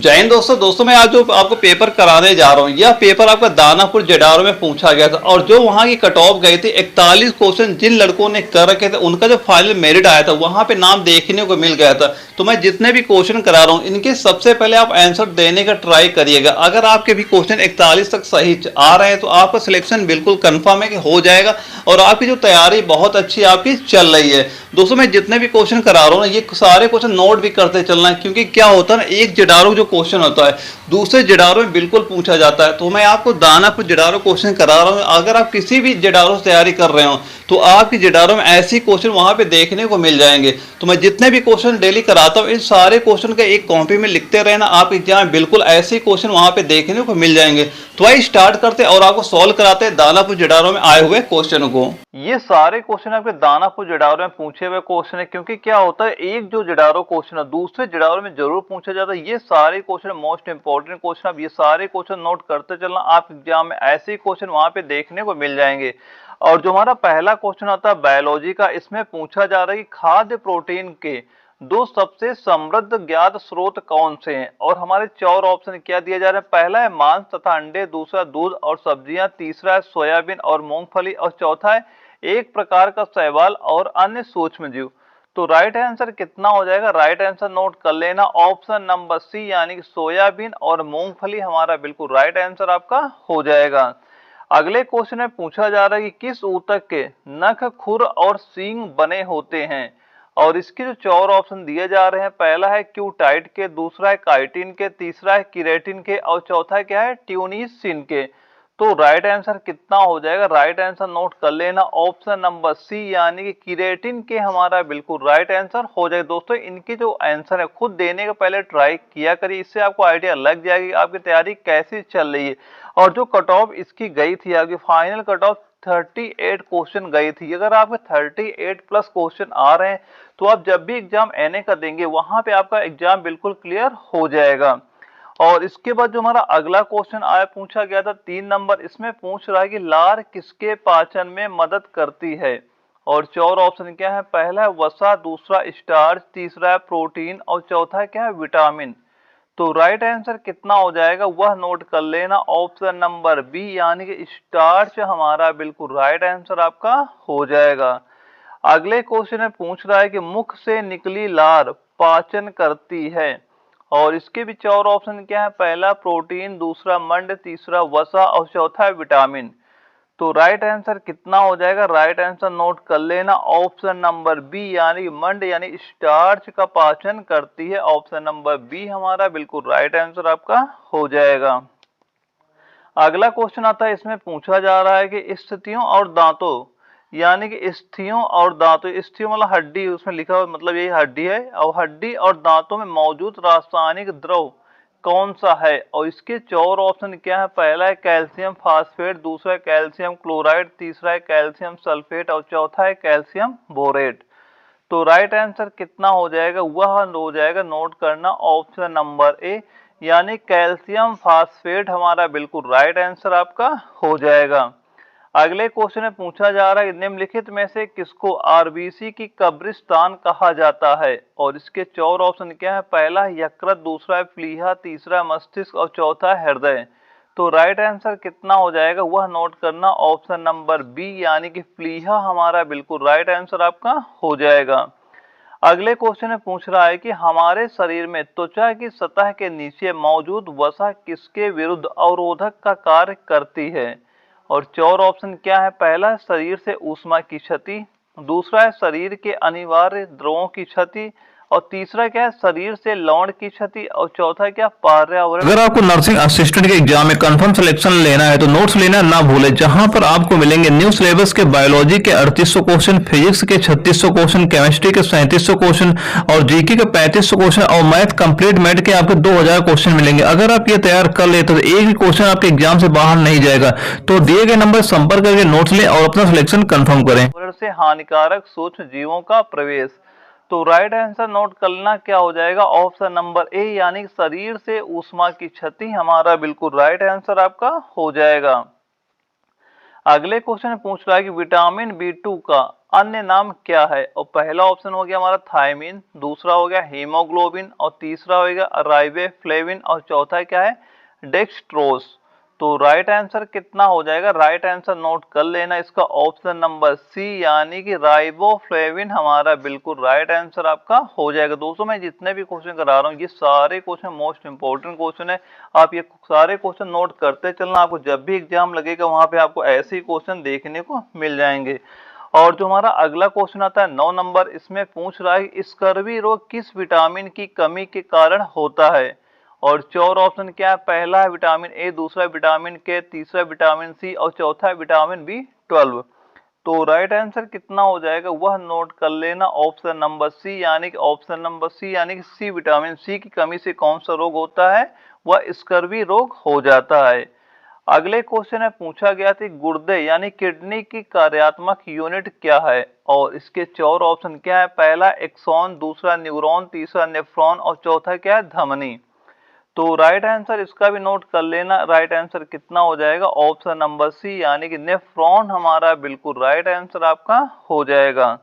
जय हिंद दोस्तों मैं आज जो आपको पेपर कराने जा रहा हूँ, यह पेपर आपका दानापुर जेडारो में पूछा गया था। और जो वहाँ की कट ऑफ गई थी 41 क्वेश्चन जिन लड़कों ने कर रखे थे, उनका जो फाइनल मेरिट आया था वहाँ पे नाम देखने को मिल गया था। तो मैं जितने भी क्वेश्चन करा रहा हूँ, इनके सबसे पहले आप आंसर देने का ट्राई करिएगा। अगर आपके भी क्वेश्चन 41 तक सही आ रहे हैं तो आपका सिलेक्शन बिल्कुल कंफर्म है कि हो जाएगा। और आपकी जो तैयारी बहुत अच्छी आपकी चल रही है। दोस्तों मैं जितने भी क्वेश्चन करा रहा हूँ ना, ये सारे क्वेश्चन नोट भी करते चलना है, क्योंकि क्या होता है ना, एक जेडारो जो क्वेश्चन होता है दूसरे जेडारो में बिल्कुल पूछा जाता है। तो मैं आपको दानापुर जेडारो क्वेश्चन करा रहा हूँ। अगर आप किसी भी जेडारो से तैयारी कर रहे हो तो आपकी जेडारो में ऐसी क्वेश्चन वहां पे देखने को मिल जाएंगे। तो मैं जितने भी क्वेश्चन डेली कराता हूँ, इन सारे क्वेश्चन का एक कॉपी में लिखते रहना। आप एग्जाम बिल्कुल ऐसे क्वेश्चन वहां पे देखने को मिल जाएंगे। तो आइए स्टार्ट करते और आपको सॉल्व कराते हैं दानापुर जेडारो में आए हुए क्वेश्चन को। ये सारे क्वेश्चन आपके दानापुर जेडारो में पूछे हुए क्वेश्चन है, क्योंकि क्या होता है, एक जो जेडारो क्वेश्चन है दूसरे जेडारो में जरूर पूछा जाता है। ये सारे क्वेश्चन मोस्ट इंपॉर्टेंट क्वेश्चन, अब ये सारे क्वेश्चन नोट करते चलना। आप एग्जाम में ऐसे क्वेश्चन वहां पे देखने को मिल जाएंगे। और जो हमारा पहला क्वेश्चन आता है बायोलॉजी का, इसमें पूछा जा रहा है कि खाद्य प्रोटीन के दो सबसे समृद्ध ज्ञात स्रोत कौन से हैं। और हमारे चार ऑप्शन क्या दिए जा रहे हैं, पहला है मांस तथा अंडे, दूसरा दूध और सब्जियां, तीसरा है सोयाबीन और मूंगफली, और चौथा है एक प्रकार का शैवाल और अन्य सूक्ष्म जीव। तो राइट आंसर कितना हो जाएगा, राइट आंसर नोट कर लेना, ऑप्शन नंबर सी यानी कि सोयाबीन और मूंगफली हमारा बिल्कुल राइट आंसर आपका हो जाएगा। अगले क्वेश्चन में पूछा जा रहा है कि किस ऊतक के नख, खुर और सींग बने होते हैं। और इसके जो चार ऑप्शन दिए जा रहे हैं, पहला है क्यूटाइट के, दूसरा है काइटिन के, तीसरा है किरेटिन के, और चौथा क्या है ट्यूनिसिन के। तो राइट आंसर कितना हो जाएगा, राइट आंसर नोट कर लेना, ऑप्शन नंबर सी यानी कि किरेटिन के हमारा बिल्कुल राइट आंसर हो जाएगा। दोस्तों इनके जो आंसर है खुद देने का पहले ट्राई किया करिए, इससे आपको आइडिया लग जाएगी आपकी तैयारी कैसी चल रही है। और जो कट ऑफ इसकी गई थी, आपकी फाइनल कट ऑफ 38 क्वेश्चन गई थी। अगर आपके 38 प्लस क्वेश्चन आ रहे हैं तो आप जब भी एग्जाम एनए का देंगे वहां पे आपका एग्जाम बिल्कुल क्लियर हो जाएगा। और इसके बाद जो हमारा अगला क्वेश्चन आया पूछा गया था 3 नंबर, इसमें पूछ रहा है कि लार किसके पाचन में मदद करती है। और चार ऑप्शन क्या है, पहला है वसा, दूसरा स्टार्च, तीसरा है प्रोटीन, और चौथा है क्या है विटामिन। तो राइट आंसर कितना हो जाएगा वह नोट कर लेना, ऑप्शन नंबर बी यानी कि स्टार्च हमारा बिल्कुल राइट आंसर आपका हो जाएगा। अगले क्वेश्चन में पूछ रहा है कि मुख से निकली लार पाचन करती है। और इसके भी चार ऑप्शन क्या है, पहला प्रोटीन, दूसरा मंड, तीसरा वसा, और चौथा है विटामिन। तो राइट आंसर कितना हो जाएगा, राइट आंसर नोट कर लेना, ऑप्शन नंबर बी यानी मंड यानी स्टार्च का पाचन करती है। ऑप्शन नंबर बी हमारा बिल्कुल राइट आंसर आपका हो जाएगा। अगला क्वेश्चन आता है, इसमें पूछा जा रहा है कि स्थितियों और दांतों यानी कि स्थियों और दांतों, स्थियों मतलब हड्डी, उसमें लिखा हुआ मतलब यही हड्डी है, और हड्डी और दांतों में मौजूद रासायनिक द्रव कौन सा है। और इसके चार ऑप्शन क्या है, पहला है कैल्शियम फास्फेट, दूसरा है कैल्शियम क्लोराइड, तीसरा है कैल्शियम सल्फेट, और चौथा है कैल्शियम बोरेट। तो राइट आंसर कितना हो जाएगा वह हो जाएगा नोट करना, ऑप्शन नंबर ए यानी कैल्शियम फास्फेट हमारा बिल्कुल राइट आंसर आपका हो जाएगा। अगले क्वेश्चन में पूछा जा रहा है निम्नलिखित में से किसको आरबीसी की कब्रिस्तान कहा जाता है। और इसके चार ऑप्शन क्या है, पहला है यकृत, दूसरा है प्लीहा, तीसरा है मस्तिष्क, और चौथा है हृदय। तो राइट आंसर कितना हो जाएगा वह नोट करना, ऑप्शन नंबर बी यानी कि प्लीहा हमारा बिल्कुल राइट आंसर आपका हो जाएगा। अगले क्वेश्चन में पूछ रहा है कि हमारे शरीर में त्वचा की सतह के नीचे मौजूद वसा किसके विरुद्ध अवरोधक का कार्य करती है। और चार ऑप्शन क्या है, पहला है शरीर से ऊष्मा की क्षति, दूसरा है शरीर के अनिवार्य द्रवों की क्षति, और तीसरा क्या है शरीर से लवण की क्षति, और चौथा क्या पर्यावरण। अगर आपको नर्सिंग असिस्टेंट के एग्जाम में कंफर्म सिलेक्शन लेना है तो नोट्स लेना ना भूले, जहां पर आपको मिलेंगे न्यू सिलेबस के बायोलॉजी के 3800 क्वेश्चन, फिजिक्स के 3600 क्वेश्चन, केमिस्ट्री के 3700 क्वेश्चन, और जीके के 3500 क्वेश्चन, और मैथ कंप्लीट मैथ के आपको 2000 क्वेश्चन मिलेंगे। अगर आप ये तैयार कर लेते तो एक भी क्वेश्चन आपके एग्जाम से बाहर नहीं जाएगा। तो दिए गए नंबर संपर्क करके नोट्स लें और अपना सिलेक्शन कंफर्म करें। से हानिकारक सूक्ष्म जीवों का प्रवेश। तो राइट आंसर नोट करना क्या हो जाएगा, ऑप्शन नंबर ए यानी शरीर से ऊष्मा की क्षति हमारा बिल्कुल राइट आंसर आपका हो जाएगा। अगले क्वेश्चन में पूछ रहा है कि विटामिन बी टू का अन्य नाम क्या है? और पहला ऑप्शन हो गया हमारा थायमिन, दूसरा हो गया हीमोग्लोबिन और तीसरा हो गया राइबोफ्लेविन और चौथा क्या है? डेक्सट्रोज। तो राइट आंसर कितना हो जाएगा? राइट आंसर नोट कर लेना इसका ऑप्शन नंबर सी यानी कि राइबोफ्लेविन हमारा बिल्कुल राइट आंसर आपका हो जाएगा। दोस्तों मैं जितने भी क्वेश्चन करा रहा हूँ ये सारे क्वेश्चन मोस्ट इंपोर्टेंट क्वेश्चन है, आप ये सारे क्वेश्चन नोट करते चलना, आपको जब भी एग्जाम लगेगा वहां पे आपको ऐसे ही क्वेश्चन देखने को मिल जाएंगे। और जो हमारा अगला क्वेश्चन आता है 9 नंबर, इसमें पूछ रहा है स्कर्वी रोग किस विटामिन की कमी के कारण होता है? और चार ऑप्शन क्या है? पहला है विटामिन ए, दूसरा विटामिन के, तीसरा विटामिन सी और चौथा विटामिन बी 12। तो राइट आंसर कितना हो जाएगा वह नोट कर लेना ऑप्शन नंबर सी यानी कि ऑप्शन नंबर सी यानी कि सी, विटामिन सी की कमी से कौन सा रोग होता है? वह स्कर्वी रोग हो जाता है। अगले क्वेश्चन में पूछा गया था गुर्दे यानी किडनी की कार्यात्मक यूनिट क्या है? और इसके चार ऑप्शन क्या है? पहला एक्सॉन, दूसरा न्यूरॉन, तीसरा नेफ्रॉन और चौथा क्या है? धमनी। तो राइट आंसर इसका भी नोट कर लेना, राइट आंसर कितना हो जाएगा? ऑप्शन नंबर सी यानी कि नेफ्रॉन हमारा बिल्कुल राइट आंसर आपका हो जाएगा।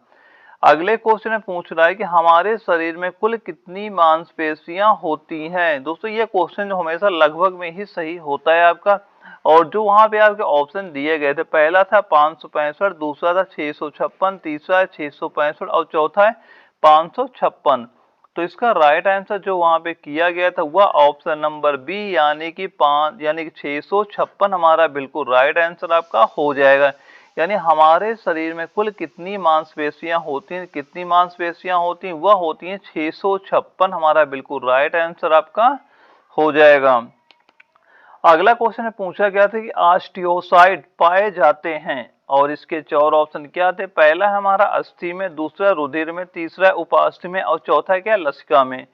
अगले क्वेश्चन में पूछ रहा है कि हमारे शरीर में कुल कितनी मांसपेशियां होती हैं? दोस्तों ये क्वेश्चन जो हमेशा लगभग में ही सही होता है आपका, और जो वहां पे आपके ऑप्शन दिए गए थे, पहला था 565, दूसरा था 656, तीसरा है 665 और चौथा है 556। तो इसका राइट आंसर जो वहां पे किया गया था वह ऑप्शन नंबर बी यानी कि 656 हमारा बिल्कुल राइट आंसर आपका हो जाएगा। यानी हमारे शरीर में कुल कितनी मांसपेशियां होती हैं? कितनी मांसपेशियां होती हैं? वह होती हैं 656 हमारा बिल्कुल राइट आंसर आपका हो जाएगा। अगला क्वेश्चन में पूछा गया था कि ऑस्टियोसाइट पाए जाते हैं, और इसके चार ऑप्शन क्या थे? पहला है हमारा अस्थि में, दूसरा रुधिर में, तीसरा उपास्थि में और चौथा क्या? लसिका में।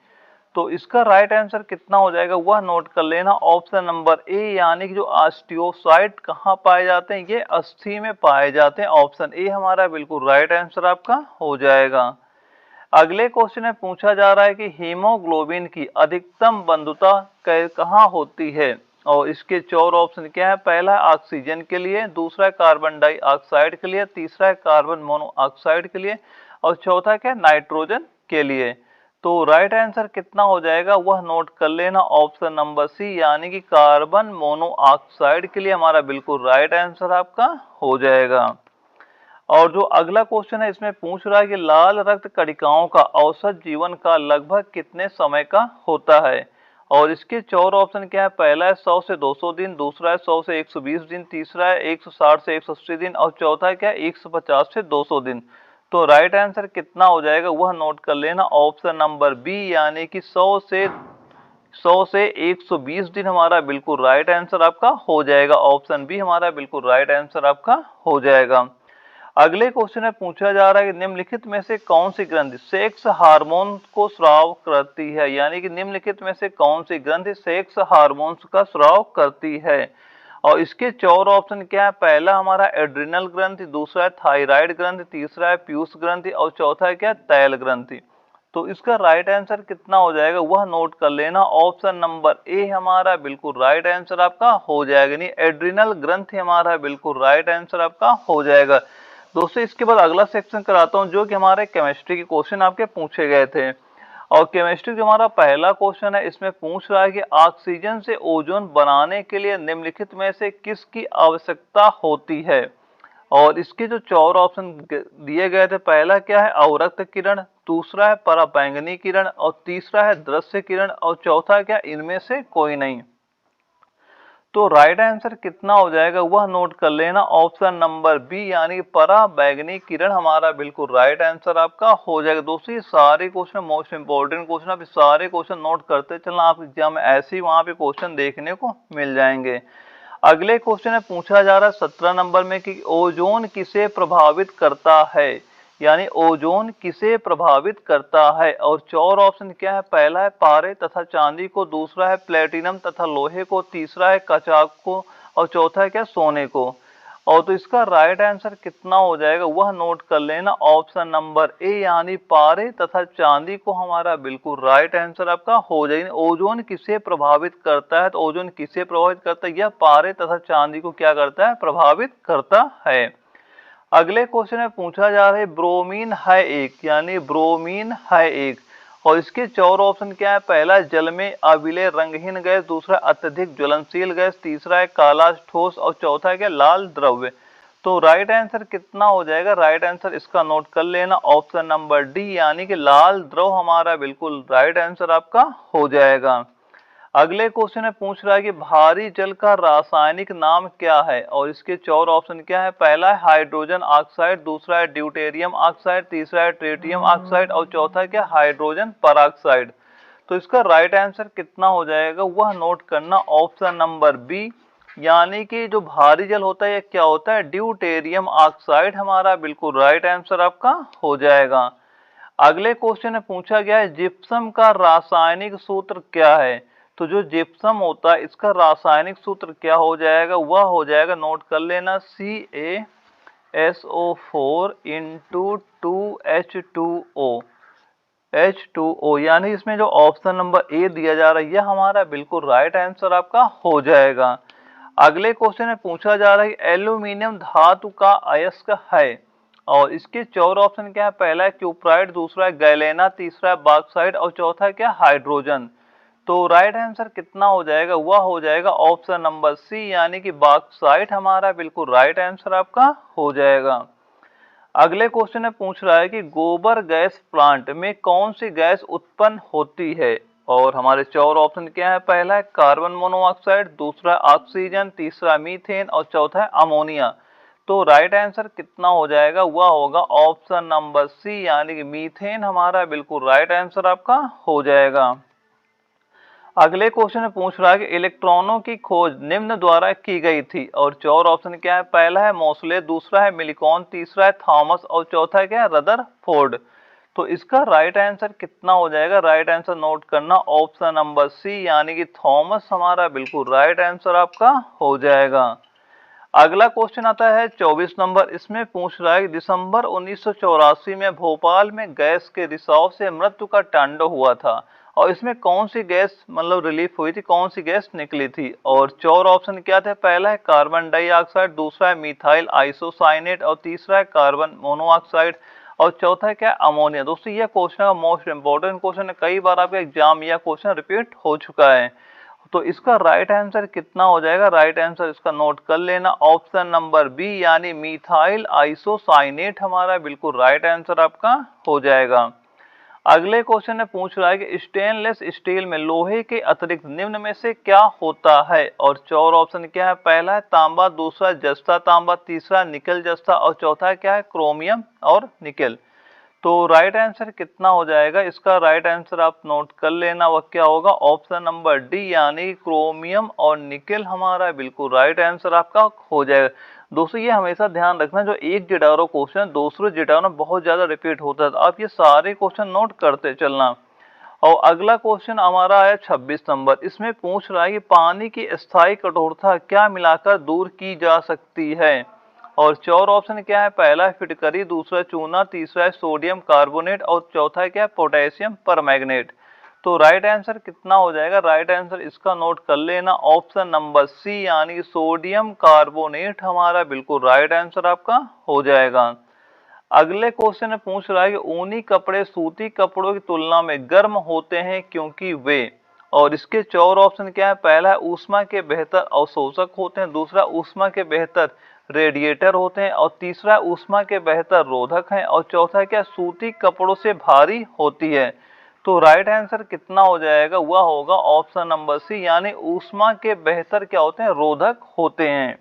तो इसका राइट आंसर कितना हो जाएगा वह नोट कर लेना ऑप्शन नंबर ए यानी कि जो ऑस्टियोसाइट कहाँ पाए जाते हैं? ये अस्थि में पाए जाते हैं। ऑप्शन ए हमारा बिल्कुल राइट आंसर आपका हो जाएगा। अगले क्वेश्चन में पूछा जा रहा है कि हीमोग्लोबिन की अधिकतम बंधुता कहाँ होती है? और इसके चार ऑप्शन क्या है? पहला है ऑक्सीजन के लिए, दूसरा है कार्बन डाइऑक्साइड के लिए, तीसरा है कार्बन मोनोऑक्साइड के लिए और चौथा क्या है? नाइट्रोजन के लिए। तो राइट आंसर कितना हो जाएगा वह नोट कर लेना ऑप्शन नंबर सी यानी कि कार्बन मोनोऑक्साइड के लिए हमारा बिल्कुल राइट आंसर आपका हो जाएगा। और जो अगला क्वेश्चन है इसमें पूछ रहा है कि लाल रक्त कणिकाओं का औसत जीवन काल लगभग कितने समय का होता है? और इसके चार ऑप्शन क्या है? पहला है 100 से 200 दिन, दूसरा है 100 से 120 दिन, तीसरा है 160 से 180 दिन और चौथा क्या है? 150 से 200 दिन। तो राइट आंसर कितना हो जाएगा वह नोट कर लेना ऑप्शन नंबर बी यानी कि 100 से 120 दिन हमारा बिल्कुल राइट आंसर आपका हो जाएगा। ऑप्शन बी हमारा बिल्कुल राइट आंसर आपका हो जाएगा। अगले क्वेश्चन में पूछा जा रहा है कि निम्नलिखित में से कौन सी ग्रंथि सेक्स हार्मोन को स्राव करती है? यानी कि निम्नलिखित में से कौन सी ग्रंथि सेक्स हार्मोन्स का स्राव करती है? और इसके चार ऑप्शन क्या है? पहला हमारा एड्रिनल ग्रंथि, दूसरा है थायराइड ग्रंथि, तीसरा है पीयूष ग्रंथि और चौथा है क्या? तैल ग्रंथि। तो इसका राइट आंसर कितना हो जाएगा वह नोट कर लेना ऑप्शन नंबर ए हमारा बिल्कुल राइट आंसर आपका हो जाएगा। नहीं, एड्रिनल ग्रंथि हमारा बिल्कुल राइट आंसर आपका हो जाएगा। दोस्तों इसके बाद अगला सेक्शन कराता हूं जो कि हमारे केमिस्ट्री के क्वेश्चन आपके पूछे गए थे। और केमिस्ट्री जो हमारा पहला क्वेश्चन है इसमें पूछ रहा है कि ऑक्सीजन से ओजोन बनाने के लिए निम्नलिखित में से किसकी आवश्यकता होती है? और इसके जो चार ऑप्शन दिए गए थे, पहला क्या है? अवरक्त किरण, दूसरा है पराबैंगनी किरण और तीसरा है दृश्य किरण और चौथा क्या? इनमें से कोई नहीं। तो राइट आंसर कितना हो जाएगा वह नोट कर लेना ऑप्शन नंबर बी यानी पराबैंगनी किरण हमारा बिल्कुल राइट आंसर आपका हो जाएगा। दोस्तों ये सारे क्वेश्चन मोस्ट इंपोर्टेंट क्वेश्चन, आप सारे क्वेश्चन नोट करते चलना, आप एग्जाम में ऐसे ही वहां पे क्वेश्चन देखने को मिल जाएंगे। अगले क्वेश्चन में पूछा जा रहा है 17 नंबर में कि ओजोन किसे प्रभावित करता है? यानी ओजोन किसे प्रभावित करता है? और चार ऑप्शन क्या है? पहला है पारे तथा चांदी को, दूसरा है प्लेटिनम तथा लोहे को, तीसरा है कचाक को और चौथा है क्या? सोने को। और तो इसका राइट आंसर कितना हो जाएगा वह नोट कर लेना ऑप्शन नंबर ए यानी पारे तथा चांदी को हमारा बिल्कुल राइट आंसर आपका हो जाएगा। ओजोन किसे प्रभावित करता है? तो ओजोन किसे प्रभावित करता है? यह पारे तथा चांदी को क्या करता है? प्रभावित करता है। अगले क्वेश्चन में पूछा जा रहा है ब्रोमीन है एक, यानी ब्रोमीन है एक, और इसके 4 ऑप्शन क्या है। पहला जल में अविलेय रंगहीन गैस, दूसरा अत्यधिक ज्वलनशील गैस, तीसरा है काला ठोस, और चौथा है क्या लाल द्रव्य। तो राइट आंसर कितना हो जाएगा, राइट आंसर इसका नोट कर लेना, ऑप्शन नंबर डी, यानी कि लाल द्रव हमारा बिल्कुल राइट आंसर आपका हो जाएगा। अगले क्वेश्चन में पूछ रहा है कि भारी जल का रासायनिक नाम क्या है, और इसके 4 ऑप्शन क्या है। पहला है हाइड्रोजन ऑक्साइड, दूसरा है ड्यूटेरियम ऑक्साइड, तीसरा है ट्रिटियम ऑक्साइड, और चौथा है क्या हाइड्रोजन परऑक्साइड। तो इसका राइट आंसर कितना हो जाएगा वह नोट करना, ऑप्शन नंबर बी, यानी कि जो भारी जल होता है यह क्या होता है, ड्यूटेरियम ऑक्साइड हमारा बिल्कुल राइट आंसर आपका हो जाएगा। अगले क्वेश्चन में पूछा गया है जिप्सम का रासायनिक सूत्र क्या है। तो जो जिप्सम होता है इसका रासायनिक सूत्र क्या हो जाएगा, वह हो जाएगा, नोट कर लेना, CaSO4 इंटू 2H2O, H2O, यानी इसमें जो ऑप्शन नंबर ए दिया जा रहा है यह हमारा बिल्कुल राइट आंसर आपका हो जाएगा। अगले क्वेश्चन में पूछा जा रहा है कि एल्यूमिनियम धातु का अयस्क है, और इसके 4 ऑप्शन क्या है। पहला है क्यूप्राइट, दूसरा है गैलेना, तीसरा है बॉक्साइट, और चौथा है क्या हाइड्रोजन। तो राइट आंसर कितना हो जाएगा, वह हो जाएगा ऑप्शन नंबर सी, यानी कि बॉक्साइट हमारा बिल्कुल राइट आंसर आपका हो जाएगा। अगले क्वेश्चन में पूछ रहा है कि गोबर गैस प्लांट में कौन सी गैस उत्पन्न होती है, और हमारे 4 ऑप्शन क्या है। पहला है कार्बन मोनोऑक्साइड, दूसरा ऑक्सीजन, तीसरा मीथेन, और चौथा है अमोनिया। तो राइट आंसर कितना हो जाएगा, वह होगा ऑप्शन नंबर सी, यानी कि मीथेन हमारा बिल्कुल राइट आंसर आपका हो जाएगा। अगले क्वेश्चन में पूछ रहा है कि इलेक्ट्रॉनों की खोज निम्न द्वारा की गई थी, और 4 ऑप्शन क्या है। पहला है मोसले, दूसरा है मिलिकॉन, तीसरा है थॉमस, और चौथा है क्या है रदरफोर्ड। तो इसका राइट आंसर कितना हो जाएगा, राइट आंसर नोट करना, ऑप्शन नंबर सी, यानी कि थॉमस हमारा बिल्कुल राइट आंसर आपका हो जाएगा। अगला क्वेश्चन आता है 24 नंबर, इसमें पूछ रहा है कि दिसंबर 1984 में भोपाल में गैस के रिसाव से मृत्यु का तांडव हुआ था, और इसमें कौन सी गैस मतलब रिलीफ हुई थी, कौन सी गैस निकली थी। और 4 ऑप्शन क्या थे। पहला है कार्बन डाइऑक्साइड, दूसरा है मिथाइल आइसोसाइनेट, और तीसरा है कार्बन मोनोऑक्साइड, और चौथा है क्या अमोनिया। दोस्तों यह क्वेश्चन का मोस्ट इंपोर्टेंट क्वेश्चन है, कई बार आपके एग्जाम यह क्वेश्चन रिपीट हो चुका है। तो इसका राइट आंसर कितना हो जाएगा, राइट आंसर इसका नोट कर लेना, ऑप्शन नंबर बी, यानी मिथाइल आइसोसाइनेट हमारा बिल्कुल राइट आंसर आपका हो जाएगा। अगले क्वेश्चन में पूछ रहा है कि स्टेनलेस स्टील में लोहे के अतिरिक्त निम्न में से क्या होता है, और 4 ऑप्शन क्या है। पहला है तांबा, दूसरा जस्ता तांबा, तीसरा निकल जस्ता, और चौथा क्या है क्रोमियम और निकल। तो राइट आंसर कितना हो जाएगा, इसका राइट आंसर आप नोट कर लेना, वह क्या होगा, ऑप्शन नंबर डी, यानी क्रोमियम और निकेल हमारा बिल्कुल राइट आंसर आपका हो जाएगा। दोस्तों ये हमेशा ध्यान रखना, जो एक जिडारो क्वेश्चन दूसरे जिडारो में बहुत ज्यादा रिपीट होता है, तो आप ये सारे क्वेश्चन नोट करते चलना। और अगला क्वेश्चन हमारा है 26 नंबर, इसमें पूछ रहा है कि पानी की स्थायी कठोरता क्या मिलाकर दूर की जा सकती है, और 4 ऑप्शन क्या है। पहला है फिटकरी, दूसरा चूना, तीसरा है सोडियम कार्बोनेट, और चौथा है क्या पोटेशियम परमैंगनेट। तो राइट आंसर कितना हो जाएगा, राइट आंसर इसका नोट कर लेना, ऑप्शन नंबर सी, यानी सोडियम कार्बोनेट हमारा बिल्कुल राइट आंसर आपका हो जाएगा। अगले क्वेश्चन में पूछ रहा है कि ऊनी कपड़े सूती कपड़ों की तुलना में गर्म होते हैं क्योंकि वे, और इसके 4 ऑप्शन क्या है। पहला है ऊष्मा के बेहतर अवशोषक होते हैं, दूसरा ऊष्मा के बेहतर रेडिएटर होते हैं, और तीसरा ऊष्मा के बेहतर रोधक हैं, और चौथा क्या सूती कपड़ों से भारी होती है। तो राइट आंसर कितना हो जाएगा, वह होगा ऑप्शन नंबर सी, यानी ऊष्मा के बेहतर क्या होते हैं, रोधक होते हैं।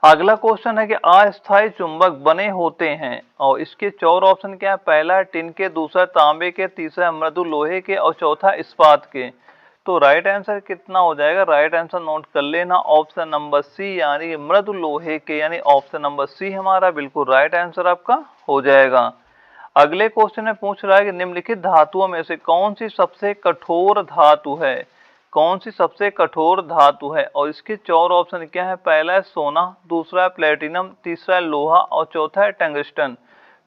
अगला क्वेश्चन है कि अस्थायी चुंबक बने होते हैं, और इसके 4 ऑप्शन क्या है। पहला है टिन के, दूसरा तांबे के, तीसरा मृदु लोहे के, और चौथा इस्पात के। तो राइट आंसर कितना हो जाएगा, राइट आंसर नोट कर लेना, ऑप्शन नंबर सी, यानी मृदु लोहे के, यानी ऑप्शन नंबर सी हमारा बिल्कुल राइट आंसर आपका हो जाएगा। अगले क्वेश्चन में पूछ रहा है कि निम्नलिखित धातुओं में से कौन सी सबसे कठोर धातु है, कौन सी सबसे कठोर धातु है, और इसके 4 ऑप्शन क्या है। पहला है सोना, दूसरा है प्लेटिनम, तीसरा है लोहा, और चौथा है टंगस्टन।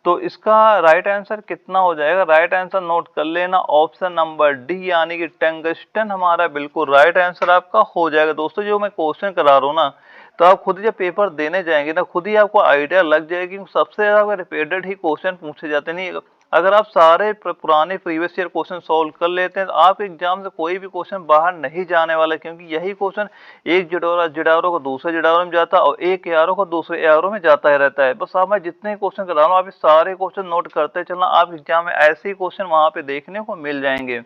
तो इसका राइट आंसर कितना हो जाएगा, राइट आंसर नोट कर लेना, ऑप्शन नंबर डी, यानी कि टंगस्टन हमारा बिल्कुल राइट आंसर आपका हो जाएगा। दोस्तों जो मैं क्वेश्चन करा रहा हूँ ना, तो आप खुद ही जब पेपर देने जाएंगे ना, खुद ही आपको आइडिया लग जाएगी कि सबसे ज्यादा रिपीटेड ही क्वेश्चन पूछे जाते नहीं। अगर आप सारे पुराने प्रीवियस ईयर क्वेश्चन सॉल्व कर लेते हैं तो आप एग्जाम से कोई भी क्वेश्चन बाहर नहीं जाने वाला, क्योंकि यही क्वेश्चन एक जिडारो को दूसरे जिडारो में जाता है और एक एआरओ को दूसरे एआरओ में जाता ही रहता है। बस आप मैं जितने क्वेश्चन करा रहा हूँ आप ये सारे क्वेश्चन नोट करते चलना, आप एग्जाम में ऐसे ही क्वेश्चन वहां पे देखने को मिल जाएंगे।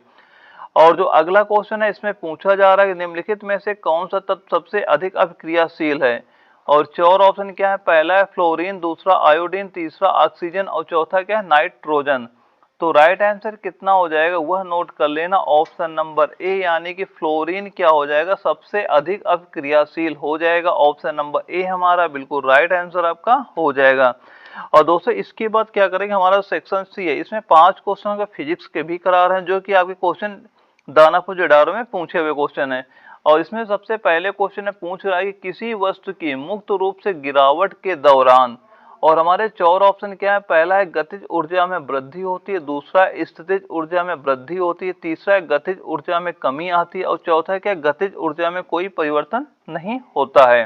और जो अगला क्वेश्चन है इसमें पूछा जा रहा है कि निम्नलिखित में से कौन सा तत्व सबसे अधिक अभिक्रियाशील है। और चार ऑप्शन क्या है, पहला है फ्लोरीन, दूसरा आयोडीन, तीसरा ऑक्सीजन और चौथा क्या है नाइट्रोजन। तो राइट आंसर कितना हो जाएगा वह नोट कर लेना, ऑप्शन नंबर ए यानी कि फ्लोरीन क्या हो जाएगा, सबसे अधिक अभिक्रियाशील हो जाएगा। ऑप्शन नंबर ए हमारा बिल्कुल राइट आंसर आपका हो जाएगा। और दोस्तों इसके बाद क्या करेंगे, हमारा सेक्शन सी है, इसमें 5 क्वेश्चन का फिजिक्स के भी करा रहे हैं जो कि आपके क्वेश्चन दानापुर जडारो में पूछे हुए क्वेश्चन है। और इसमें सबसे पहले क्वेश्चन में पूछ रहा है कि किसी वस्तु की मुक्त रूप से गिरावट के दौरान, और हमारे 4 ऑप्शन क्या है, पहला है गतिज ऊर्जा में वृद्धि होती है, दूसरा स्थितिज ऊर्जा में वृद्धि होती है, तीसरा है गतिज ऊर्जा में कमी आती है और चौथा क्या गतिज ऊर्जा में कोई परिवर्तन नहीं होता है।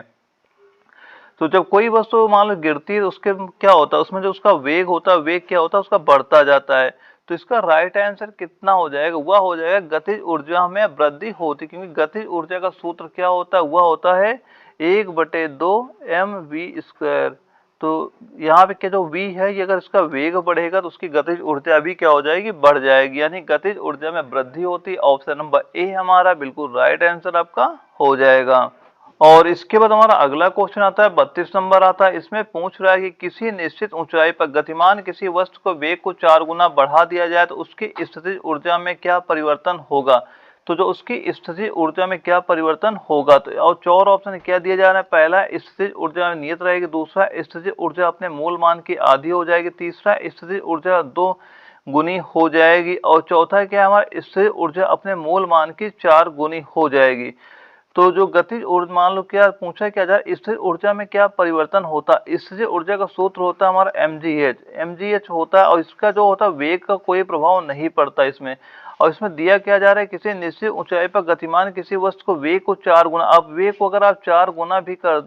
तो जब कोई वस्तु मान लो गिरती है तो उसके क्या होता है, उसमें जो उसका वेग होता है, वेग क्या होता है उसका बढ़ता जाता है। तो इसका राइट आंसर कितना हो जाएगा, वह हो जाएगा गतिज ऊर्जा में वृद्धि होती, क्योंकि गतिज ऊर्जा का सूत्र क्या होता है, वह होता है 1/2 mv²। तो यहाँ पे क्या जो v है ये अगर इसका वेग बढ़ेगा तो उसकी गतिज ऊर्जा भी क्या हो जाएगी, बढ़ जाएगी, यानी गतिज ऊर्जा में वृद्धि होती। ऑप्शन नंबर ए हमारा बिल्कुल राइट आंसर आपका हो जाएगा। और इसके बाद हमारा अगला क्वेश्चन आता है 32 नंबर आता है, इसमें पूछ रहा है कि किसी निश्चित ऊंचाई पर गतिमान किसी वस्तु को वेग को 4 गुना बढ़ा दिया जाए तो उसकी स्थितिज ऊर्जा में क्या परिवर्तन होगा। तो जो उसकी स्थितिज ऊर्जा में क्या परिवर्तन होगा, तो और 4 ऑप्शन क्या दिया जा रहा है, पहला स्थितिज ऊर्जा में नियत रहेगी, दूसरा स्थितिज ऊर्जा अपने मूल मान की आधी हो जाएगी, तीसरा स्थितिज ऊर्जा 2 गुनी हो जाएगी और चौथा क्या है हमारा स्थितिज ऊर्जा अपने मूल मान की 4 गुनी हो जाएगी। तो जो गतिज ऊर्जा मान लो क्या पूछा क्या जाए, स्थिर ऊर्जा में क्या परिवर्तन होता है, स्थिर ऊर्जा का सूत्र होता है हमारा mgh होता है और इसका जो होता है वेग का कोई प्रभाव नहीं पड़ता इसमें। और इसमें दिया क्या जा रहा है, किसी निश्चित ऊंचाई पर गतिमान किसी वस्तु को वेग को 4 गुना, अब वेग को अगर आप 4 गुना भी कर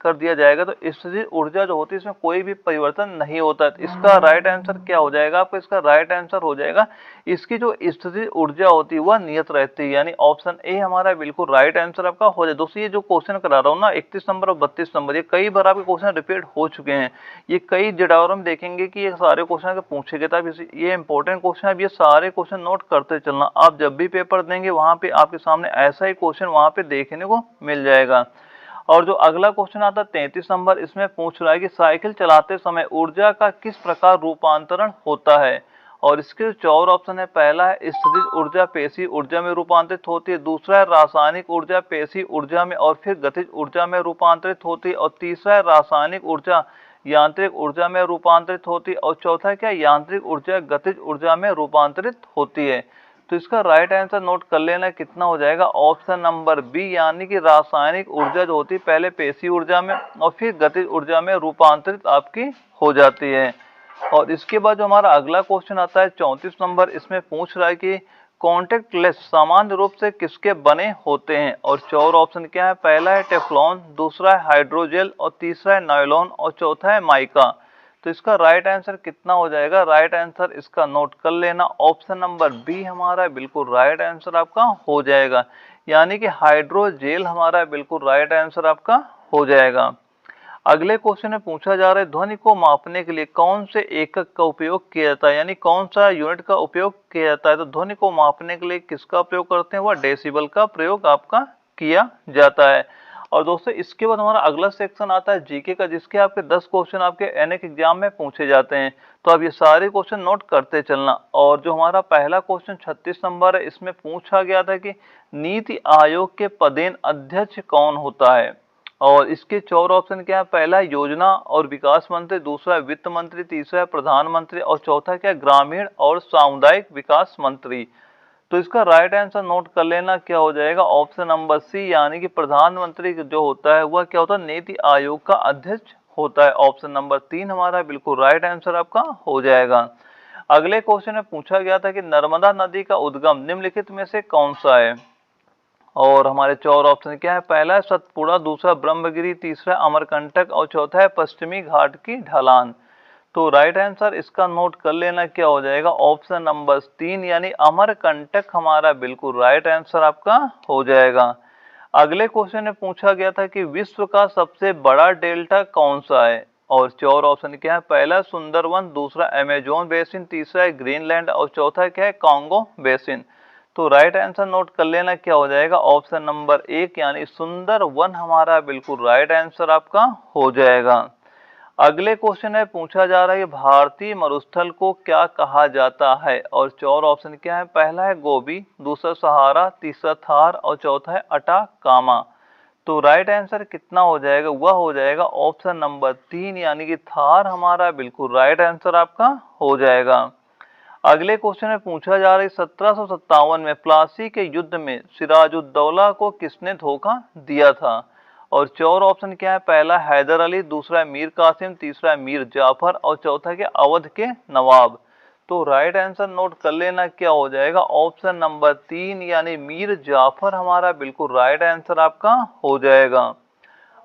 दिया जाएगा तो स्थिर ऊर्जा जो होती है इसमें कोई भी परिवर्तन नहीं होता है। इसका राइट आंसर क्या हो जाएगा आपका, इसका राइट आंसर हो जाएगा इसकी जो स्थिर ऊर्जा होती है वह नियत रहती है, यानी ऑप्शन ए हमारा बिल्कुल राइट आंसर आपका हो जाए। दोस्तों ये जो क्वेश्चन करा रहा हूँ ना 31 नंबर और 32 नंबर, ये कई बार आपके क्वेश्चन रिपीट हो चुके हैं, ये कई जडावर में देखेंगे कि ये सारे क्वेश्चन पूछे गए थे, ये इंपॉर्टेंट क्वेश्चन है, ये सारे क्वेश्चन नोट करते चलना, आप जब भी पेपर देंगे वहां पे आपके सामने ऐसा ही क्वेश्चन वहां पे देखने को मिल जाएगा। और जो अगला क्वेश्चन आता है 33 नंबर, इसमें पूछ रहा है कि साइकिल चलाते समय ऊर्जा का किस प्रकार रूपांतरण होता है। और इसके 4 ऑप्शन है, पहला है स्थितिज ऊर्जा पेशी ऊर्जा में रूपांतरित होती है, दूसरा है रासायनिक ऊर्जा पेशी ऊर्जा में और फिर गतिज ऊर्जा में रूपांतरित होती है और तीसरा है रासायनिक ऊर्जा यांत्रिक ऊर्जा में रूपांतरित होती है और चौथा क्या यांत्रिक ऊर्जा गतिज ऊर्जा में रूपांतरित होती है। तो इसका राइट आंसर नोट कर लेना कितना हो जाएगा, ऑप्शन नंबर बी यानी कि रासायनिक ऊर्जा जो होती है पहले पेशी ऊर्जा में और फिर गतिज ऊर्जा में रूपांतरित आपकी हो जाती है। और इसके बाद जो हमारा अगला क्वेश्चन आता है 34 नंबर, इसमें पूछ रहा है कि कॉन्टेक्ट लेंस सामान्य रूप से किसके बने होते हैं। और 4 ऑप्शन क्या है, पहला है टेफ्लॉन, दूसरा है हाइड्रोजेल और तीसरा है नायलॉन और चौथा है माइका। तो इसका राइट आंसर कितना हो जाएगा, राइट आंसर इसका नोट कर लेना, ऑप्शन नंबर बी हमारा बिल्कुल राइट आंसर आपका हो जाएगा, यानी कि हाइड्रोजेल हमारा बिल्कुल राइट आंसर आपका हो जाएगा। अगले क्वेश्चन में पूछा जा रहा है ध्वनि को मापने के लिए कौन से एकक का उपयोग किया जाता है, यानी कौन सा यूनिट का उपयोग किया जाता है। तो ध्वनि को मापने के लिए किसका प्रयोग करते हैं, वह डेसिबल का प्रयोग आपका किया जाता है। और दोस्तों इसके बाद हमारा अगला सेक्शन आता है जीके का, जिसके आपके 10 क्वेश्चन आपके एनएक एग्जाम में पूछे जाते हैं। तो अब ये सारे क्वेश्चन नोट करते चलना। और जो हमारा पहला क्वेश्चन 36 नंबर है, इसमें पूछा गया था कि नीति आयोग के पदेन अध्यक्ष कौन होता है। और इसके 4 ऑप्शन क्या है, पहला योजना और विकास मंत्री, दूसरा वित्त मंत्री, तीसरा प्रधानमंत्री और चौथा क्या ग्रामीण और सामुदायिक विकास मंत्री। तो इसका राइट आंसर नोट कर लेना क्या हो जाएगा, ऑप्शन नंबर सी यानी कि प्रधानमंत्री जो होता है वह क्या होता है नीति आयोग का अध्यक्ष होता है। ऑप्शन नंबर 3 हमारा बिल्कुल राइट आंसर आपका हो जाएगा। अगले क्वेश्चन में पूछा गया था कि नर्मदा नदी का उद्गम निम्नलिखित में से कौन सा है। और हमारे 4 ऑप्शन क्या है, पहला है सतपुड़ा, दूसरा ब्रह्मगिरी, तीसरा अमरकंटक और चौथा है पश्चिमी घाट की ढलान। तो राइट आंसर इसका नोट कर लेना, क्या हो जाएगा, ऑप्शन नंबर 3 यानी अमरकंटक हमारा बिल्कुल राइट आंसर आपका हो जाएगा। अगले क्वेश्चन में पूछा गया था कि विश्व का सबसे बड़ा डेल्टा कौन सा है, और 4 ऑप्शन क्या है, पहला सुंदरवन, दूसरा अमेजोन बेसिन, तीसरा है ग्रीनलैंड और चौथा क्या है कांगो बेसिन। तो राइट आंसर नोट कर लेना, क्या हो जाएगा, ऑप्शन नंबर 1 यानी सुंदरवन हमारा बिल्कुल राइट आंसर आपका हो जाएगा। अगले क्वेश्चन में पूछा जा रहा है कि भारतीय मरुस्थल को क्या कहा जाता है, और 4 ऑप्शन क्या है, पहला है गोबी, दूसरा सहारा, तीसरा थार और चौथा है अटाकामा। तो राइट आंसर कितना हो जाएगा, वह हो जाएगा ऑप्शन नंबर 3 यानी कि थार हमारा बिल्कुल राइट आंसर आपका हो जाएगा। अगले क्वेश्चन में पूछा जा रहा है 1757 में प्लासी के युद्ध में सिराजुद्दौला को किसने धोखा दिया था, और 4 ऑप्शन क्या है, पहला हैदर अली, दूसरा मीर कासिम, तीसरा मीर जाफर और चौथा क्या अवध के नवाब। तो राइट आंसर नोट कर लेना, क्या हो जाएगा, ऑप्शन नंबर 3 यानी मीर जाफर हमारा बिल्कुल राइट आंसर आपका हो जाएगा।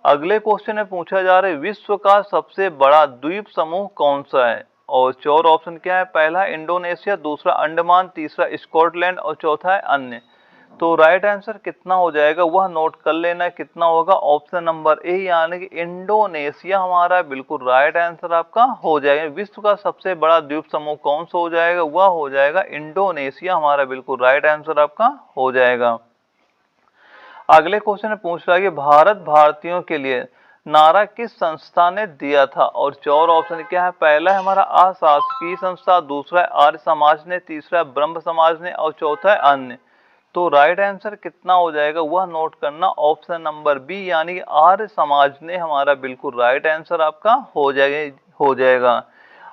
अगले क्वेश्चन में पूछा जा रहा है विश्व का सबसे बड़ा द्वीप समूह कौन सा है, और 4 ऑप्शन क्या है, पहला इंडोनेशिया, दूसरा अंडमान, तीसरा स्कॉटलैंड और चौथा है अन्य। तो राइट आंसर कितना हो जाएगा, वह नोट कर लेना, कितना होगा, ऑप्शन नंबर ए यानी कि इंडोनेशिया हमारा बिल्कुल राइट आंसर आपका हो जाएगा। विश्व का सबसे बड़ा द्वीप समूह कौन सा हो जाएगा, वह हो जाएगा इंडोनेशिया हमारा बिल्कुल राइट आंसर आपका हो जाएगा। अगले क्वेश्चन में पूछ रहा है कि भारत भारतीयों के लिए नारा किस संस्था ने दिया था, और 4 ऑप्शन क्या है, पहला है हमारा अशासकीय संस्था, दूसरा है आर्य समाज ने, तीसरा है ब्रह्म समाज ने और चौथा है अन्य। तो राइट आंसर कितना हो जाएगा, वह नोट करना, ऑप्शन नंबर बी यानी आर्य समाज ने हमारा बिल्कुल राइट आंसर आपका हो जाएगा।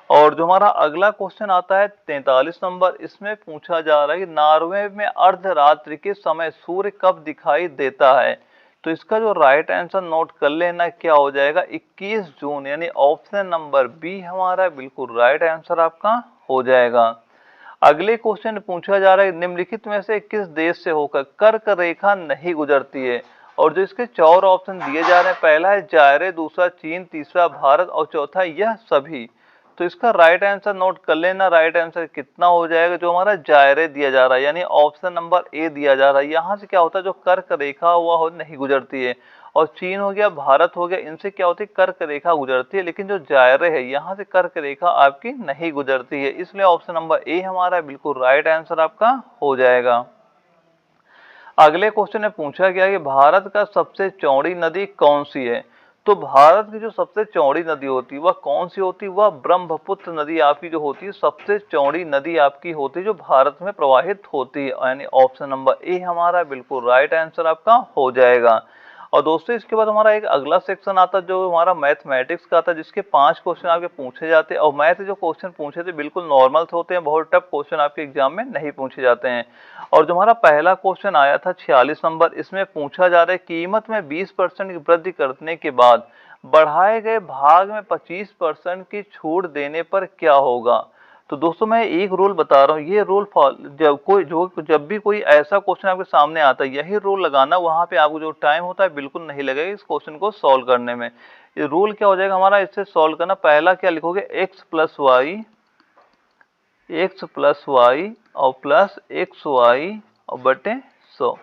और जो हमारा अगला क्वेश्चन आता है 43 नंबर, इसमें पूछा जा रहा है कि नॉर्वे में अर्धरात्रि के समय सूर्य कब दिखाई देता है। तो इसका जो राइट आंसर नोट कर लेना, क्या हो जाएगा, 21 जून यानी ऑप्शन नंबर बी हमारा बिल्कुल राइट आंसर आपका हो जाएगा। अगले क्वेश्चन पूछा जा रहा है निम्नलिखित में से किस देश से होकर कर्क रेखा नहीं गुजरती है, और जो इसके 4 ऑप्शन दिए जा रहे हैं, पहला है जायरे, दूसरा चीन, तीसरा भारत और चौथा यह सभी। तो इसका राइट आंसर नोट कर लेना, राइट आंसर कितना हो जाएगा, जो हमारा जायरे दिया जा रहा है यानी ऑप्शन नंबर ए दिया जा रहा है। यहाँ से क्या होता है, जो कर्क रेखा हुआ नहीं गुजरती है, और चीन हो गया, भारत हो गया, इनसे क्या होती है, कर्क रेखा गुजरती है, लेकिन जो जायरे है यहाँ से कर्क रेखा आपकी नहीं गुजरती है, इसलिए ऑप्शन नंबर ए हमारा बिल्कुल राइट आंसर आपका हो जाएगा। अगले क्वेश्चन में पूछा गया कि भारत का सबसे चौड़ी नदी कौन सी है। तो भारत की जो सबसे चौड़ी नदी होती है वह कौन सी होती है, वह ब्रह्मपुत्र नदी आपकी जो होती है सबसे चौड़ी नदी आपकी होती है जो भारत में प्रवाहित होती है, यानी ऑप्शन नंबर ए हमारा बिल्कुल राइट आंसर आपका हो जाएगा। और दोस्तों इसके बाद हमारा एक अगला सेक्शन आता है जो हमारा मैथमेटिक्स का आता है, जिसके 5 क्वेश्चन आपके पूछे जाते हैं, और मैथ जो क्वेश्चन पूछे थे बिल्कुल नॉर्मल होते हैं, बहुत टफ क्वेश्चन आपके एग्जाम में नहीं पूछे जाते हैं। और जो हमारा पहला क्वेश्चन आया था 46 नंबर, इसमें पूछा जा रहा है कीमत में 20% की वृद्धि करने के बाद बढ़ाए गए भाग में 25% की छूट देने पर क्या होगा। तो दोस्तों मैं एक रूल बता रहा हूँ, ये रूल जब भी कोई ऐसा क्वेश्चन आपके सामने आता है यही रूल लगाना, वहां पे आपको जो टाइम होता है बिल्कुल नहीं लगेगा इस क्वेश्चन को सॉल्व करने में। ये रूल क्या हो जाएगा हमारा, इससे सॉल्व करना, पहला क्या लिखोगे, x प्लस वाई और प्लस एक्स वाई और बटे 100।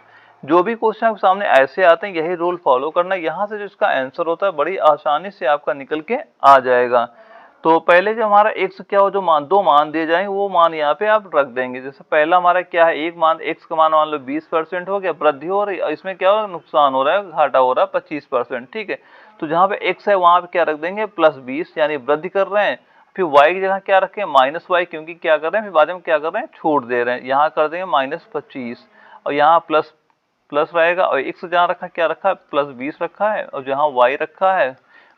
जो भी क्वेश्चन आपके सामने ऐसे आते हैं यही रूल फॉलो करना, यहाँ से जो इसका आंसर होता है बड़ी आसानी से आपका निकल के आ जाएगा। तो पहले जो हमारा x क्या हो, जो दो मान दिए जाएंगे वो मान यहाँ पे आप रख देंगे। जैसे पहला हमारा क्या है, एक मान x का मान मान लो 20% हो गया, वृद्धि हो रही है, इसमें क्या हो रहा है, नुकसान हो रहा है, घाटा हो रहा है 25%, ठीक है। तो जहाँ पे x है वहां पे क्या रख देंगे, +20 यानी वृद्धि कर रहे हैं, फिर y की जगह क्या रखें, -y, क्योंकि क्या कर रहे हैं, फिर बाद में क्या कर रहे हैं, छूट दे रहे हैं, यहाँ कर देंगे -25 और यहाँ प्लस रहेगा, और x जहाँ रखा क्या रखा है, +20 रखा है, और जहाँ y रखा है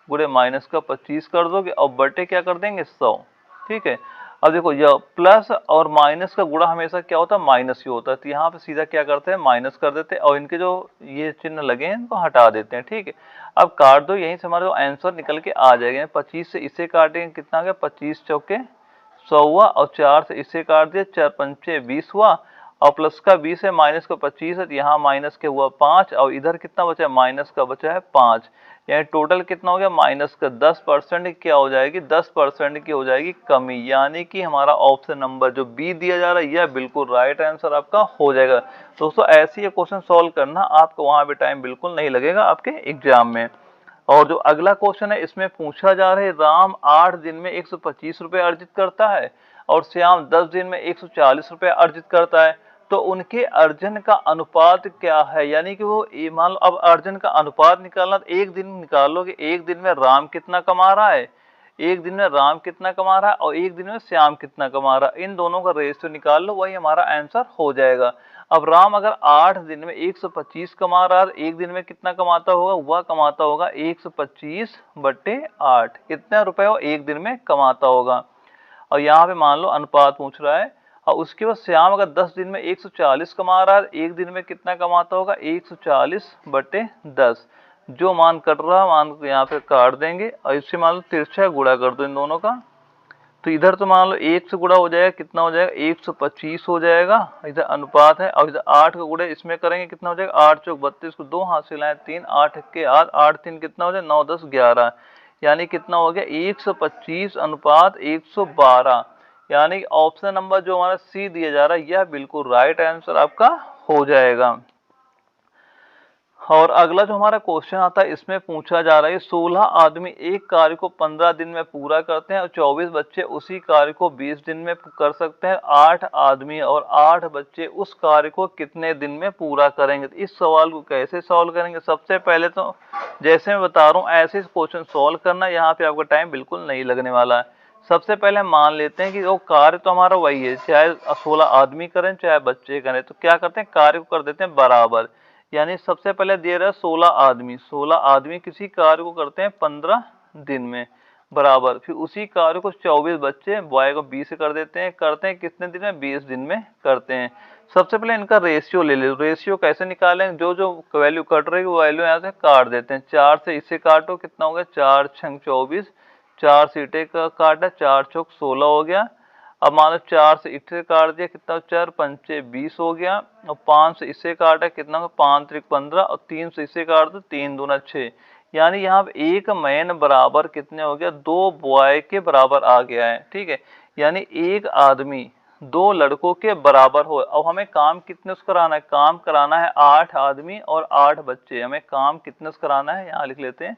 गुणे माइनस का 25 कर दोगे और बटे क्या कर देंगे 100, ठीक है। अब देखो यह प्लस और माइनस का गुणा हमेशा क्या होता है, माइनस ही होता है, तो यहाँ पे सीधा क्या करते हैं, माइनस कर देते हैं, और इनके जो ये चिन्ह लगे हैं इनको हटा देते हैं, ठीक है। अब काट दो, यहीं से हमारा जो आंसर निकल के आ जाएगा, 25 से इसे काटेंगे कितना आ गया, 25 चौके 100 हुआ, और 4 से इसे काट दिया, 4 पंचे 20 हुआ, और प्लस का 20 है, माइनस का 25 है, तो यहाँ माइनस के हुआ 5 और इधर कितना बचा है, माइनस का बचा है 5। यानी टोटल कितना हो गया, माइनस का 10% क्या हो जाएगी, 10% की हो जाएगी कमी। यानी कि हमारा ऑप्शन नंबर जो बी दिया जा रहा है यह बिल्कुल राइट आंसर आपका हो जाएगा। दोस्तों ऐसे ये क्वेश्चन सॉल्व करना, आपको वहां भी टाइम बिल्कुल नहीं लगेगा आपके एग्जाम में। और जो अगला क्वेश्चन है इसमें पूछा जा रहा है, राम 8 दिन में 125 रुपए अर्जित करता है और श्याम 10 दिन में 140 रुपए अर्जित करता है, तो उनके अर्जन का अनुपात क्या है। यानी कि वो मान लो अब अर्जन का अनुपात निकालना, तो एक दिन निकालोगे, एक दिन में राम कितना कमा रहा है, एक दिन में राम कितना कमा रहा है और एक दिन में श्याम कितना कमा रहा है, इन दोनों का रेशियो निकाल लो, वही हमारा आंसर हो जाएगा। अब राम अगर 8 दिन में 125 कमा रहा है, एक दिन में कितना कमाता होगा, वह कमाता होगा 125/8, कितने रुपए वो एक दिन में कमाता होगा। और यहाँ पे मान लो अनुपात पूछ रहा है। और उसके बाद श्याम अगर 10 दिन में 140 कमा रहा है, एक दिन में कितना कमाता होगा, 140/10। जो मान कट रहा है मान को यहाँ पे काट देंगे और इससे मान लो तिरछा गुणा कर दो इन दोनों का, तो इधर तो मान लो 1 से गुणा हो जाएगा, कितना हो जाएगा, 125 हो जाएगा, इधर अनुपात है। और इधर 8 का गुणा इसमें करेंगे, कितना हो जाएगा, 8 चौक 32 को 2 हाथ से लाए 3, 8 के 8, 8 3 कितना हो जाएगा, 9 10 11, यानी कितना हो गया, 125 अनुपात 112। यानी ऑप्शन नंबर जो हमारा सी दिया जा रहा है यह बिल्कुल राइट आंसर आपका हो जाएगा। और अगला जो हमारा क्वेश्चन आता है इसमें पूछा जा रहा है, 16 आदमी एक कार्य को 15 दिन में पूरा करते हैं और 24 बच्चे उसी कार्य को 20 दिन में कर सकते हैं। 8 आदमी और 8 बच्चे उस कार्य को कितने दिन में पूरा करेंगे। तो इस सवाल को कैसे सॉल्व करेंगे, सबसे पहले तो जैसे मैं बता रहा हूँ ऐसे क्वेश्चन सॉल्व करना, यहाँ पे आपका टाइम बिल्कुल नहीं लगने वाला है। सबसे पहले मान लेते हैं कि वो कार्य तो हमारा वही है, चाहे 16 आदमी करें चाहे बच्चे करें, तो क्या करते हैं, कार्य को कर देते हैं बराबर। यानी सबसे पहले दे रहा है 16 आदमी, 16 आदमी किसी कार्य को करते हैं 15 दिन में बराबर, फिर उसी कार्य को 24 बच्चे बॉय को 20 से कर देते हैं, करते हैं कितने दिन में, 20 दिन में करते हैं। सबसे पहले इनका रेशियो ले ले, रेशियो कैसे निकालें, जो जो वैल्यू कट रही है वो वैल्यू यहाँ से काट देते हैं। 4 से इसे काटो, कितना हो गया, 4 छंग 24, 4 सीटे का काटा, 4 चौक 16 हो गया। अब मान लो 4 से इससे काट दिया, कितना, 4 पंचे 20 हो गया, और 5 से इससे काटा, कितना, 5 त्रिक 15, और 3 से इससे काट दो, 3 दूना 6। यानी यहाँ पे एक मैन बराबर कितने हो गया, 2 बॉय के बराबर आ गया है। ठीक है, यानी एक आदमी 2 लड़कों के बराबर हो। अब हमें काम कितने से कराना है, काम कराना है 8 आदमी और 8 बच्चे। हमें काम कितने से कराना है, यहाँ लिख लेते हैं,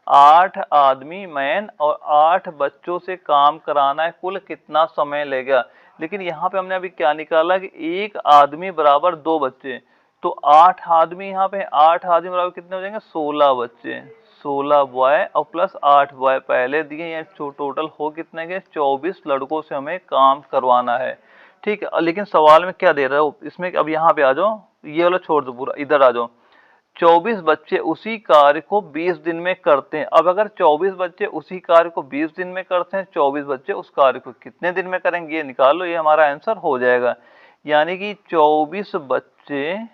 8 आदमी मैन और 8 बच्चों से काम कराना है, कुल कितना समय लेगा। लेकिन यहाँ पे हमने अभी क्या निकाला कि एक आदमी बराबर 2 बच्चे, तो 8 आदमी, यहाँ पे 8 आदमी बराबर कितने हो जाएंगे, 16 बच्चे, 16 बॉय और प्लस 8 बॉय पहले दिए, या टोटल हो कितने के, 24 लड़कों से हमें काम करवाना है। ठीक है, लेकिन सवाल में क्या दे रहा है इसमें, अब यहाँ पे आ जाओ, ये वाला छोड़ दो पूरा, इधर आ जाओ। 24 बच्चे उसी कार्य को 20 दिन में करते हैं। अब अगर 24 बच्चे उसी कार्य को 20 दिन में करते हैं, 24 बच्चे उस कार्य को कितने दिन में करेंगे, ये निकाल लो, ये हमारा आंसर हो जाएगा। यानी कि 24 बच्चे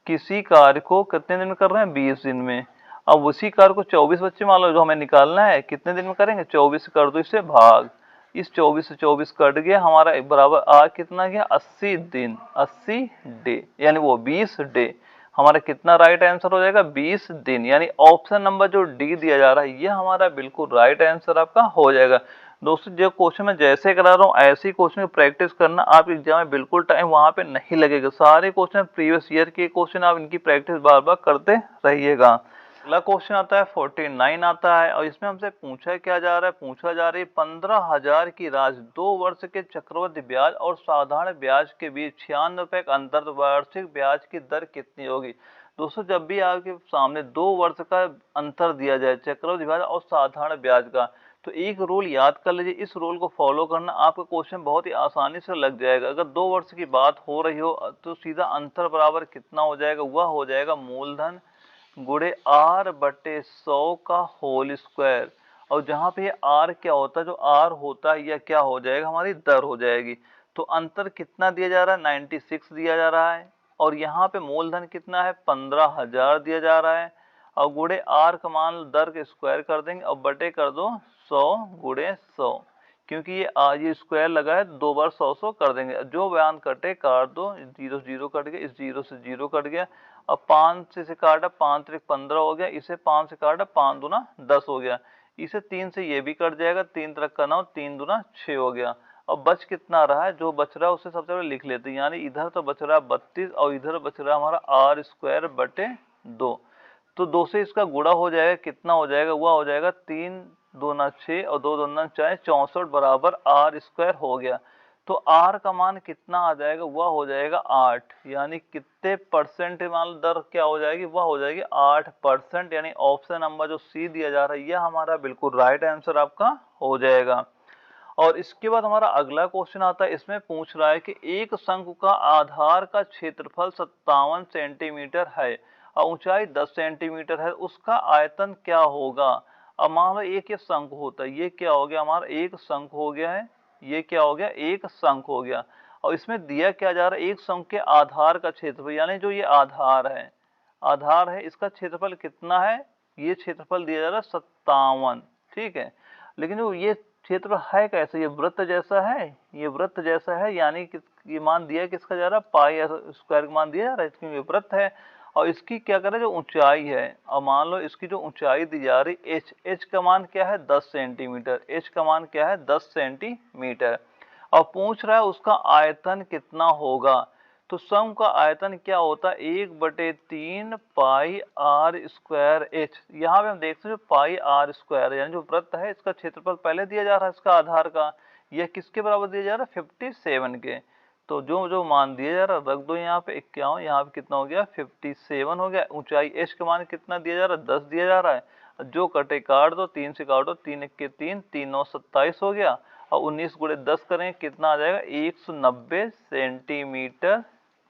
किसी कार्य को कितने दिन में कर रहे हैं, 20 दिन में। अब उसी कार्य को 24 बच्चे मान लो जो हमें निकालना है, कितने दिन में करेंगे, 24 कर दो इससे भाग, इस 24 से 24 कट गया, हमारा बराबर आ कितना गया, 80 दिन, 80 डे, यानी वो 20 डे। हमारा कितना राइट आंसर हो जाएगा, 20 दिन। यानी ऑप्शन नंबर जो डी दिया जा रहा है ये हमारा बिल्कुल राइट आंसर आपका हो जाएगा। दोस्तों जो क्वेश्चन मैं जैसे करा रहा हूँ ऐसे ही क्वेश्चन की प्रैक्टिस करना, आप एग्जाम में बिल्कुल टाइम वहां पे नहीं लगेगा। सारे क्वेश्चन प्रीवियस ईयर के क्वेश्चन, आप इनकी प्रैक्टिस बार बार करते रहिएगा। अगला क्वेश्चन आता है 49 आता है, और इसमें हमसे पूछा क्या जा रहा है, पूछा जा रही है 15,000 की राशि 2 वर्ष के चक्रवृद्धि ब्याज और साधारण ब्याज के बीच 96 रुपए का अंतर, तो वार्षिक ब्याज की दर कितनी होगी। दोस्तों जब भी आपके सामने 2 वर्ष का अंतर दिया जाए, चक्रवृद्धि ब्याज और साधारण ब्याज का, तो एक रूल याद कर लीजिए, इस रूल को फॉलो करना, आपका क्वेश्चन बहुत ही आसानी से लग जाएगा। अगर 2 वर्ष की बात हो रही हो तो सीधा अंतर बराबर कितना हो जाएगा, वह हो जाएगा मूलधन गुणे r/100 का होल स्क्वायर। और जहां पे r क्या होता है, जो r होता है यह क्या हो जाएगा, हमारी दर हो जाएगी। तो अंतर कितना दिया जा रहा है, 96 दिया जा रहा है, और यहाँ पे मूलधन कितना है, 15,000 दिया जा रहा है, और गुणे r का मान दर के स्क्वायर कर देंगे और बटे कर दो 100 गुणे 100। क्योंकि ये स्क्वायर लगा है, 2 बार 100 कर देंगे। जो बयान कटे काट दो, 0 0 कट गया, इस 0 से 0 कट गया। अब 5 से काटा, 5 त्रिक 15 हो गया, इसे 5 से काटा, 5 दूना 10 हो गया। इसे 3 से ये भी कट जाएगा, 3 त्रिक का 9, 3 दूना 6 हो गया। अब बच कितना रहा है, जो बच रहा है उसे सबसे पहले लिख लेते हैं। यानी इधर तो बच रहा है 32 और इधर बच रहा है हमारा आर स्क्वायर बटे 2। तो 2 से इसका गुणा हो जाएगा, कितना हो जाएगा, वह हो जाएगा 3 दूना 6 और 2 दूना 4, 64 बराबर आर स्क्वायर हो गया। तो आर का मान कितना आ जाएगा, वह हो जाएगा 8। यानी कितने परसेंट मान दर क्या हो जाएगी, वह हो जाएगी 8%। यानी ऑप्शन नंबर जो सी दिया जा रहा है यह हमारा बिल्कुल राइट आंसर आपका हो जाएगा। और इसके बाद हमारा अगला क्वेश्चन आता है। इसमें पूछ रहा है कि एक शंकु का आधार का क्षेत्रफल 57 सेंटीमीटर है और ऊंचाई 10 सेंटीमीटर है, उसका आयतन क्या होगा। अब मान लो एक ये शंकु होता है, ये क्या हो गया हमारा एक शंकु हो गया है, ये क्या हो गया एक शंकु हो गया। और इसमें दिया क्या जा रहा है, एक शंकु के आधार का क्षेत्रफल, यानी जो ये आधार है इसका क्षेत्रफल कितना है, ये क्षेत्रफल दिया जा रहा है 57। ठीक है, लेकिन जो ये क्षेत्र है कैसे, ये वृत्त जैसा है, ये वृत्त जैसा है, यानी कि ये मान दिया किसका जा रहा है, पाई स्क्वायर का मान दिया जा रहा है, इसकी ये वृत्त है। और इसकी क्या करें, जो ऊंचाई है, और मान लो इसकी जो ऊंचाई दी जा रही h का मान क्या है 10 सेंटीमीटर, h का मान क्या है 10 सेंटीमीटर। और पूछ रहा है उसका आयतन कितना होगा। तो सम का आयतन क्या होता है, 1/3 पाई आर स्क्वायर एच। यहाँ पे हम देखते हैं जो पाई आर स्क्वायर यानी जो वृत्त है इसका क्षेत्रफल पहले दिया जा रहा है, इसका आधार का, यह किसके बराबर दिया जा रहा है 57 के। तो जो जो मान दिया जा रहा है रख दो यहाँ पे 51, यहाँ पे कितना हो गया 57 हो गया। ऊंचाई एच का मान कितना दिया जा रहा है 10 दिया जा रहा है। जो कटे काट दो, 3 से काटो, 3 1 के 3, 3 9 27 हो गया। और 19 गुणे 10 करें कितना आ जाएगा 190 सेंटीमीटर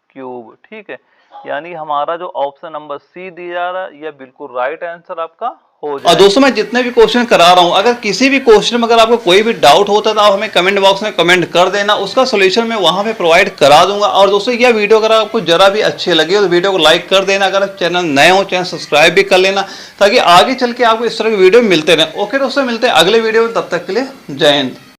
क्यूब। ठीक है, यानी हमारा जो ऑप्शन नंबर सी दिया जा रहा है यह बिल्कुल राइट आंसर आपका हो जाएगा। और दोस्तों मैं जितने भी क्वेश्चन करा रहा हूं, अगर किसी भी क्वेश्चन में अगर आपको कोई भी डाउट होता है तो आप हमें कमेंट बॉक्स में कमेंट कर देना, उसका सोल्यूशन मैं वहां पे प्रोवाइड करा दूंगा। और दोस्तों यह वीडियो अगर आपको जरा भी अच्छी लगी हो तो वीडियो को लाइक कर देना, अगर चैनल नए हो चैनल सब्सक्राइब भी कर लेना, ताकि आगे चल के आपको इस तरह की वीडियो मिलते रहे। ओके दोस्तों, मिलते हैं अगले वीडियो में, तब तक के लिए जय हिंद।